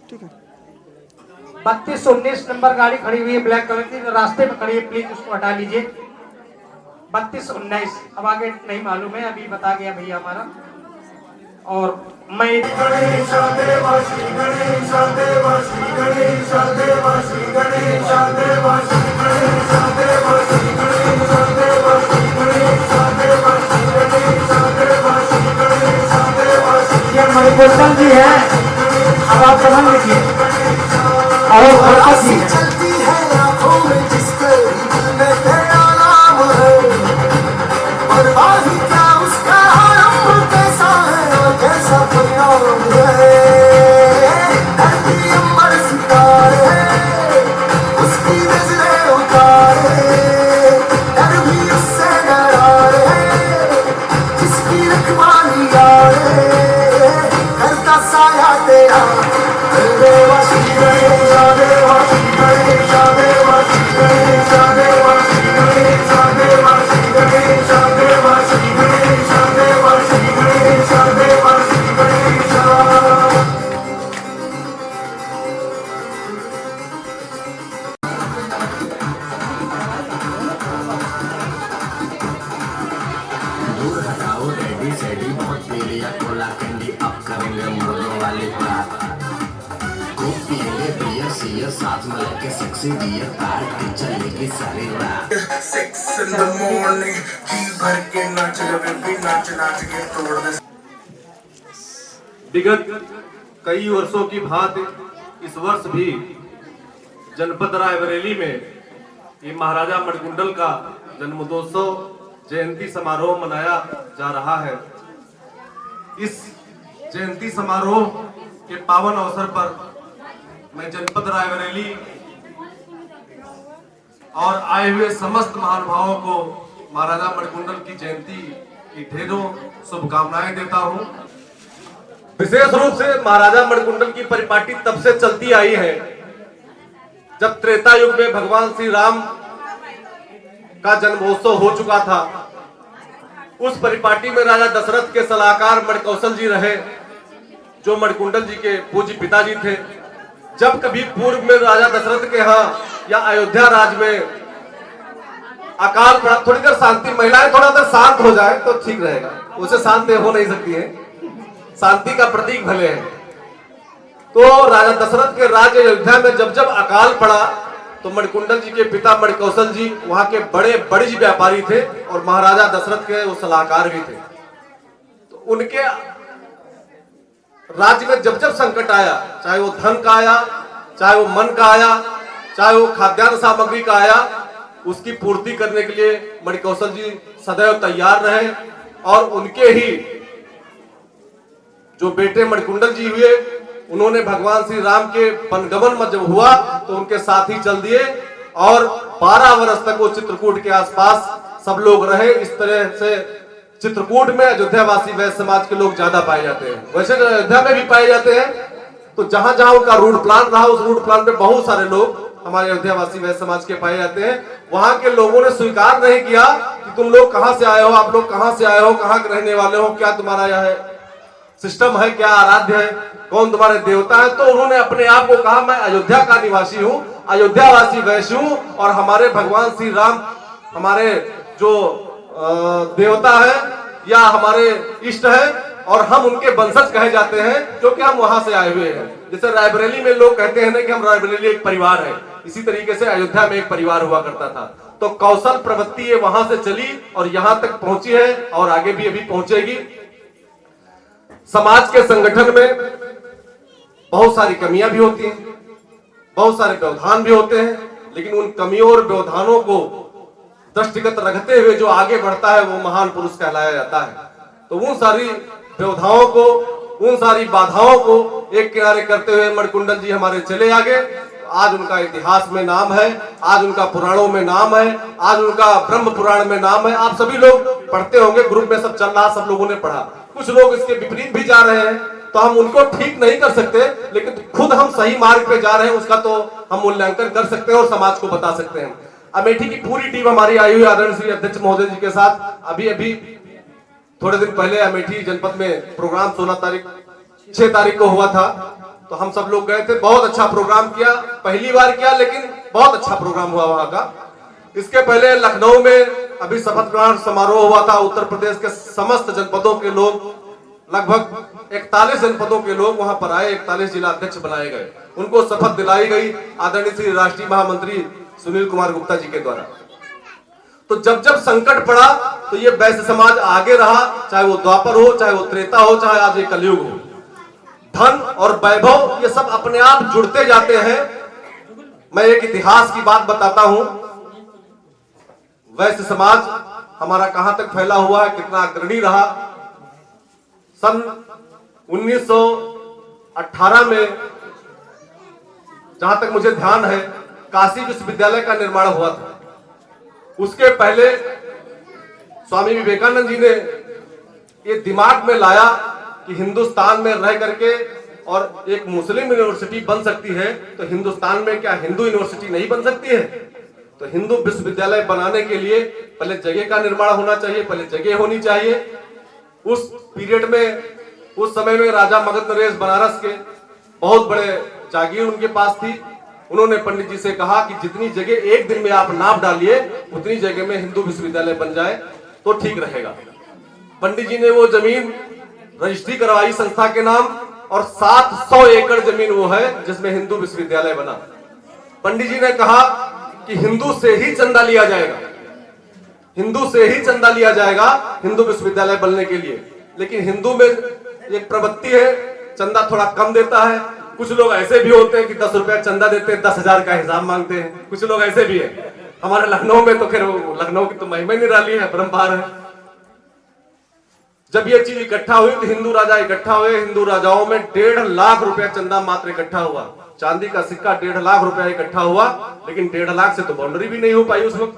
ठीक है। 3219 नंबर गाड़ी खड़ी हुई है ब्लैक कलर की, रास्ते में खड़ी है, प्लीज उसको हटा लीजिए। 3219 अब आगे नहीं मालूम है, अभी बता गया भैया हमारा। और मैं मणिभूषण जी है, अब आप समझ लीजिए। और आया तेरा देवा श्री गणेश देवा श्री गणेश देवा श्री गणेश देवा श्री गणेश देवा श्री गणेश देवा श्री गणेश देवा श्री गणेश देवा श्री गणेश। दूर हटाओ रेडी सेडी बहुत पी लिया कोला कैंडी अब करेंगे मुर्गों वाली बात खूब पिएंगे बियर सियर साथ में लेके सेक्सी डियर पार्टी चलेगी सारी रात 6 in the morning जी भर के नाच रहे भी नाच नाच के तोड़ दे। विगत कई वर्षों की भांति इस वर्ष भी जनपद रायबरेली में ये महाराजा मणिकुंडल का जन्मोत्सव जयंती समारोह मनाया जा रहा है। इस जयंती समारोह के पावन अवसर पर मैं जनपद रायबरेली और आए हुए समस्त महानुभावों को महाराजा मणिकुंडल की जयंती की ढेरों शुभकामनाएं देता हूं। विशेष रूप से महाराजा मणिकुंडल की परिपाटी तब से चलती आई है जब त्रेता युग में भगवान श्री राम का जन्मोत्सव हो चुका था। उस परिपाटी में राजा दशरथ के सलाहकार मणिकौशल जी रहे, जो मणिकुंडल जी के पूज्य पिताजी थे। जब कभी पूर्व में राजा दशरथ के यहाँ या अयोध्या राज में अकाल पड़ा, थोड़ी देर शांति, महिलाएं थोड़ा देर शांत हो जाए तो ठीक रहेगा, उसे शांत हो नहीं सकती है, शांति का प्रतीक भले है। तो राजा दशरथ के राज्य अयोध्या में जब जब अकाल पड़ा तो मणिकुंडल जी के पिता मणिकौशल जी वहां के बड़े बड़िज व्यापारी थे और महाराजा दशरथ के वो सलाहकार भी थे। तो उनके राज्य में जब जब संकट आया, चाहे वो धन का आया, चाहे वो मन का आया, चाहे वो खाद्यान्न सामग्री का आया, उसकी पूर्ति करने के लिए मणिकौशल जी सदैव तैयार रहे। और उनके ही जो बेटे मणिकुंडल जी हुए, उन्होंने भगवान श्री राम के वनगमन में जब हुआ तो उनके साथ ही चल दिए और 12 वर्ष तक वो चित्रकूट के आसपास सब लोग रहे। इस तरह से चित्रकूट में अयोध्यावासी वैश्य समाज के लोग ज्यादा पाए जाते हैं, वैसे अयोध्या में भी पाए जाते हैं। तो जहां जहां उनका रूट प्लान रहा, उस रूट प्लान में बहुत सारे लोग हमारे अयोध्यावासी वैश्य समाज के पाए जाते हैं। वहां के लोगों ने स्वीकार नहीं किया कि तुम लोग कहां से आए हो, आप लोग कहां से आए हो, कहां के रहने वाले हो, क्या तुम्हारा यह सिस्टम है, क्या आराध्य है, कौन तुम्हारे देवता है। तो उन्होंने अपने आप को कहा, मैं अयोध्या का निवासी हूँ, अयोध्यावासी वैश्य हूँ और हमारे भगवान श्री राम हमारे जो देवता है या हमारे इष्ट है और हम उनके वंशज कहे जाते हैं, क्योंकि हम वहां से आए हुए हैं। जैसे रायबरेली में लोग कहते हैं ना कि हम रायबरेली एक परिवार है, इसी तरीके से अयोध्या में एक परिवार हुआ करता था। तो कौशल प्रवृत्ति ये वहां से चली और यहां तक पहुंची है और आगे भी अभी पहुंचेगी। समाज के संगठन में बहुत सारी कमियां भी होती हैं, बहुत सारे व्यवधान भी होते हैं, लेकिन उन कमियों और व्यवधानों को दृष्टिगत रखते हुए जो आगे बढ़ता है वो महान पुरुष कहलाया जाता है। तो उन सारी व्यवधाओं को, उन सारी बाधाओं को एक किनारे करते हुए मणिकुंडल जी हमारे चले आगे। आज उनका इतिहास में नाम है, आज उनका पुराणों में नाम है, आज उनका ब्रह्म पुराण में नाम है। आप सभी लोग पढ़ते होंगे, ग्रुप में सब चल रहा, सब लोगों ने पढ़ा। कुछ लोग इसके विपरीत भी जा रहे हैं, तो हम उनको ठीक नहीं कर सकते, लेकिन खुद हम सही मार्ग पे जा रहे हैं उसका तो हम मूल्यांकन कर सकते हैं और समाज को बता सकते हैं। अमेठी की पूरी टीम हमारी आई हुई आदरणीय श्री अध्यक्ष महोदय जी के साथ। अभी थोड़े दिन पहले अमेठी जनपद में प्रोग्राम 6 तारीख को हुआ था, तो हम सब लोग गए थे। बहुत अच्छा प्रोग्राम किया, पहली बार किया लेकिन बहुत अच्छा प्रोग्राम हुआ वहां का। इसके पहले लखनऊ में अभी शपथ ग्रहण समारोह हुआ था। उत्तर प्रदेश के समस्त जनपदों के लोग, लगभग 41 जनपदों के लोग वहां पर आए, 41 जिला अध्यक्ष बनाए गए, उनको शपथ दिलाई गई आदरणीय श्री राष्ट्रीय महामंत्री सुनील कुमार गुप्ता जी के द्वारा। तो जब जब संकट पड़ा तो ये वैश्य समाज आगे रहा, चाहे वो द्वापर हो, चाहे वो त्रेता हो, चाहे आज ये कलयुग हो। धन और वैभव ये सब अपने आप जुड़ते जाते हैं। मैं एक इतिहास की बात बताता हूं। वैश्य समाज हमारा कहां तक फैला हुआ है, कितना अग्रणी रहा। सन 1918 में जहां तक मुझे ध्यान है, काशी विश्वविद्यालय का निर्माण हुआ था। उसके पहले स्वामी विवेकानंद जी ने ये दिमाग में लाया कि हिंदुस्तान में रह करके और एक मुस्लिम यूनिवर्सिटी बन सकती है, तो हिंदुस्तान में क्या हिंदू यूनिवर्सिटी नहीं बन सकती है? तो हिंदू विश्वविद्यालय बनाने के लिए पहले जगह का निर्माण होना चाहिए, पहले जगह होनी चाहिए। उस पीरियड में, उस समय में राजा मगध नरेश बनारस के बहुत बड़े जागीर उनके पास थी। उन्होंने पंडित जी से कहा कि जितनी जगह एक दिन में आप नाप डालिए, उतनी जगह में हिंदू विश्वविद्यालय बन जाए तो ठीक रहेगा। पंडित जी ने वो जमीन रजिस्ट्री करवाई संस्था के नाम, और 700 एकड़ जमीन वो है जिसमें हिंदू विश्वविद्यालय बना। पंडित जी ने कहा कि हिंदू से ही चंदा लिया जाएगा, हिंदू से ही चंदा लिया जाएगा हिंदू विश्वविद्यालय बनने के लिए। लेकिन हिंदू में एक प्रवृत्ति है, चंदा थोड़ा कम देता है। कुछ लोग ऐसे भी होते हैं कि 10 रुपया चंदा देते हैं, 10,000 का हिसाब मांगते हैं। कुछ लोग ऐसे भी है। हमारे लखनऊ में तो खैर लखनऊ की तो महिमा निराली है, परंपरा है। जब ये चीज इकट्ठा हुई तो हिंदू राजा इकट्ठा हुए। हिंदू राजाओं में 1.5 लाख रुपया चंदा मात्र इकट्ठा हुआ। चांदी का सिक्का 1.5 लाख रुपया इकट्ठा हुआ, लेकिन 1.5 लाख से तो बाउंड्री भी नहीं हो पाई उस वक्त।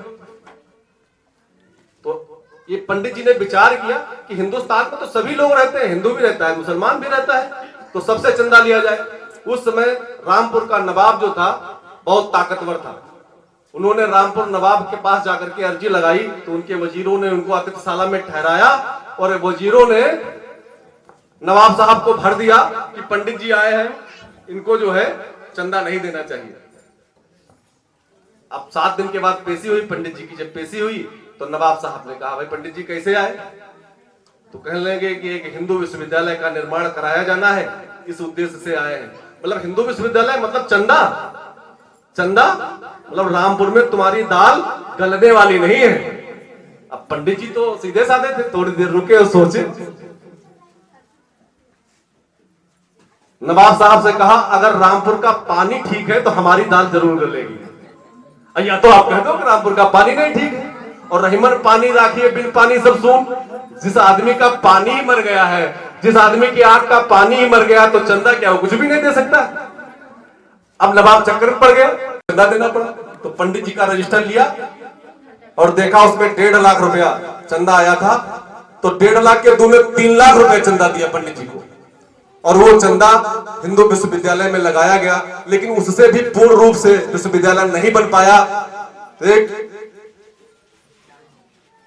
तो ये पंडित जी ने विचार किया कि हिंदुस्तान में तो सभी लोग रहते हैं, हिंदू भी रहता है, मुसलमान भी रहता है, तो सबसे चंदा लिया जाए। उस समय रामपुर का नवाब जो था बहुत ताकतवर था। उन्होंने रामपुर नवाब के पास जाकर के अर्जी लगाई, तो उनके वजीरों ने उनको अतिथिशाला में ठहराया, और वजीरों ने नवाब साहब को भर दिया कि पंडित जी आए हैं, इनको जो है चंदा नहीं देना चाहिए। अब 7 दिन के बाद पेशी हुई पंडित जी की। जब पेशी हुई तो नवाब साहब ने कहा, भाई पंडित जी कैसे आए? तो कहने लगे कि एक हिंदू विश्वविद्यालय का निर्माण कराया जाना है, इस उद्देश्य से आए हैं। मतलब हिंदू विश्वविद्यालय मतलब चंदा, चंदा मतलब रामपुर में तुम्हारी दाल गलने वाली नहीं है। अब पंडित जी तो सीधे साधे थे, थोड़ी देर रुके और सोचे। नवाब साहब से कहा, अगर रामपुर का पानी ठीक है तो हमारी दाल जरूर गलेगी। या तो आप कह दो कि रामपुर का पानी नहीं ठीक है, और रहीमन पानी राखिए बिन पानी सब सून। जिस आदमी का पानी ही मर गया है, जिस आदमी की आंख का पानी ही मर गया, तो चंदा क्या वो कुछ भी नहीं दे सकता। अब नवाब चक्कर में पड़ गया, चंदा देना पड़ा। तो पंडित जी का रजिस्टर लिया और देखा उसमें 1.5 लाख रुपया चंदा आया था। तो 1.5 लाख के दूने 3 लाख रुपए चंदा दिया पंडित जी को, और वो चंदा हिंदू विश्वविद्यालय में लगाया गया। लेकिन उससे भी पूर्ण रूप से विश्वविद्यालय नहीं बन पाया। एक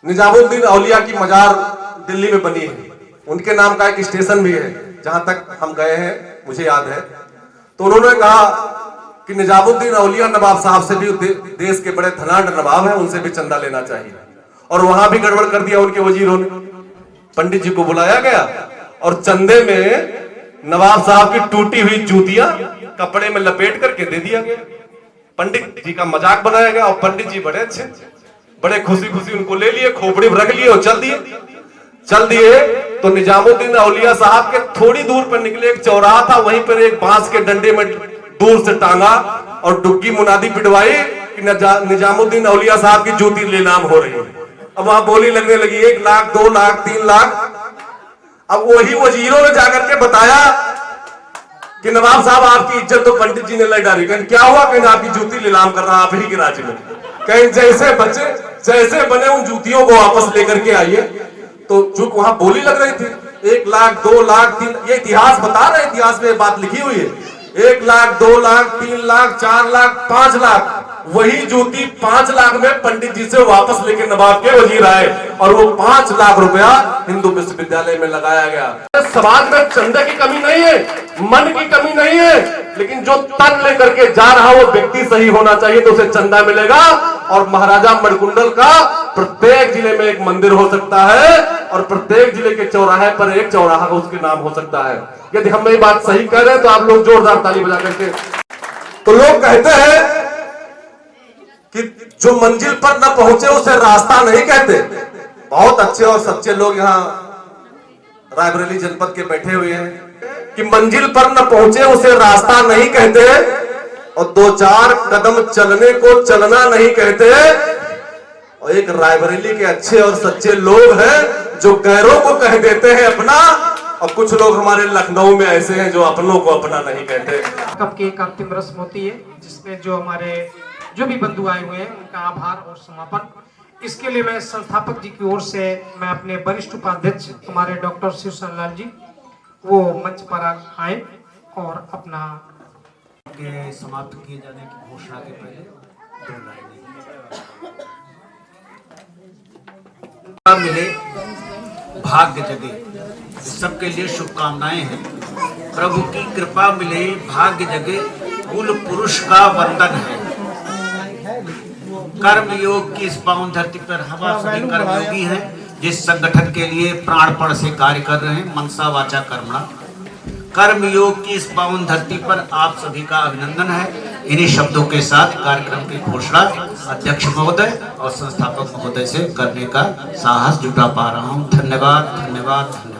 निजामुद्दीन औलिया की मजार दिल्ली में बनी है, उनके नाम का एक स्टेशन भी है, जहां तक हम गए हैं मुझे याद है। तो उन्होंने कहा कि निजामुद्दीन औलिया नवाब साहब से भी, देश के बड़े धनाढ़ नवाब हैं, उनसे भी चंदा लेना चाहिए। और वहां भी गड़बड़ कर दिया उनके वजीरों ने। पंडित जी को बुलाया गया और चंदे में नवाब साहब की टूटी हुई जूतियां कपड़े में लपेट करके दे दिया गया। पंडित जी का मजाक बनाया गया, और पंडित जी बड़े अच्छे, बड़े खुशी खुशी उनको ले लिए, खोपड़ी में रख लिए और चल दिए। तो निजामुद्दीन औलिया साहब के थोड़ी दूर पर निकले, एक चौराहा था, वहीं पर एक बांस के डंडे में दूर से टांगा और डुग्गी मुनादी पिटवाई कि निजामुद्दीन औलिया साहब की जूती नीलाम हो रही है। अब वहां बोली लगने लगी 1 लाख 2 लाख 3 लाख। अब वही वजीरों ने जाकर के बताया कि नवाब साहब आपकी इज्जत तो पंडित जी ने ले डाली। कहीं क्या हुआ? कहीं आपकी जूती नीलाम कर रहा आप ही के राज्य में। कहीं जैसे बचे जैसे बने उन जूतियों को वापस लेकर के आइए। तो चूंकि वहां बोली लग रही थी, 1 लाख 2 लाख 3, ये इतिहास बता रहे, इतिहास में बात लिखी हुई है। 1 लाख 2 लाख 3 लाख 4 लाख 5 लाख, वही जूती 5 लाख में पंडित जी से वापस लेके नवाब के वजीर आए, और वो 5 लाख रुपया हिंदू विश्वविद्यालय में लगाया गया। समाज में चंदे की कमी नहीं है, मन की कमी नहीं है, लेकिन जो तन लेकर के जा रहा वो व्यक्ति सही होना चाहिए, तो उसे चंदा मिलेगा। और महाराजा मणिकुंडल का प्रत्येक जिले में एक मंदिर हो सकता है, और प्रत्येक जिले के चौराहे पर एक चौराहा उसके नाम हो सकता है। यदि हम ये बात सही कह रहे हैं तो आप लोग जोरदार ताली बजा करके। तो लोग कहते हैं कि जो मंजिल पर न पहुंचे उसे रास्ता नहीं कहते। बहुत अच्छे और सच्चे लोग यहाँ रायबरेली जनपद के बैठे हुए हैं कि मंजिल पर न पहुंचे उसे रास्ता नहीं कहते, और 2-4 कदम चलने को चलना नहीं कहते। और एक रायबरेली के अच्छे और सच्चे लोग हैं जो गैरों को कह देते हैं अपना, और कुछ लोग हमारे लखनऊ में ऐसे हैं जो अपनों को अपना नहीं कहते। कब की एक अंतिम रस्म होती है, जिसमें जो हमारे जो भी बंधु आए हुए हैं उनका आभार और समापन। इसके लिए मैं संस्थापक जी की ओर से मैं अपने वरिष्ठ उपाध्यक्ष हमारे डॉक्टर शिवशरण लाल जी वो मंच पर आए और अपना के समाप्त किए जाने की घोषणा के पहले दो लाइनें मिले, भाग्य जगे, सबके लिए शुभकामनाएं हैं। प्रभु की कृपा मिले, भाग्य जगे, कुल पुरुष का वंदन है। कर्म योग की इस पावन धरती पर हम आप सभी कर्मयोगी हैं, जिस संगठन के लिए प्राणपण से कार्य कर रहे हैं, मनसा वाचा कर्मणा। कर्म योग की इस पावन धरती पर आप सभी का अभिनंदन है। इन्हीं शब्दों के साथ कार्यक्रम की घोषणा अध्यक्ष महोदय और संस्थापक महोदय से करने का साहस जुटा पा रहा हूँ। धन्यवाद, धन्यवाद, धन्यवाद।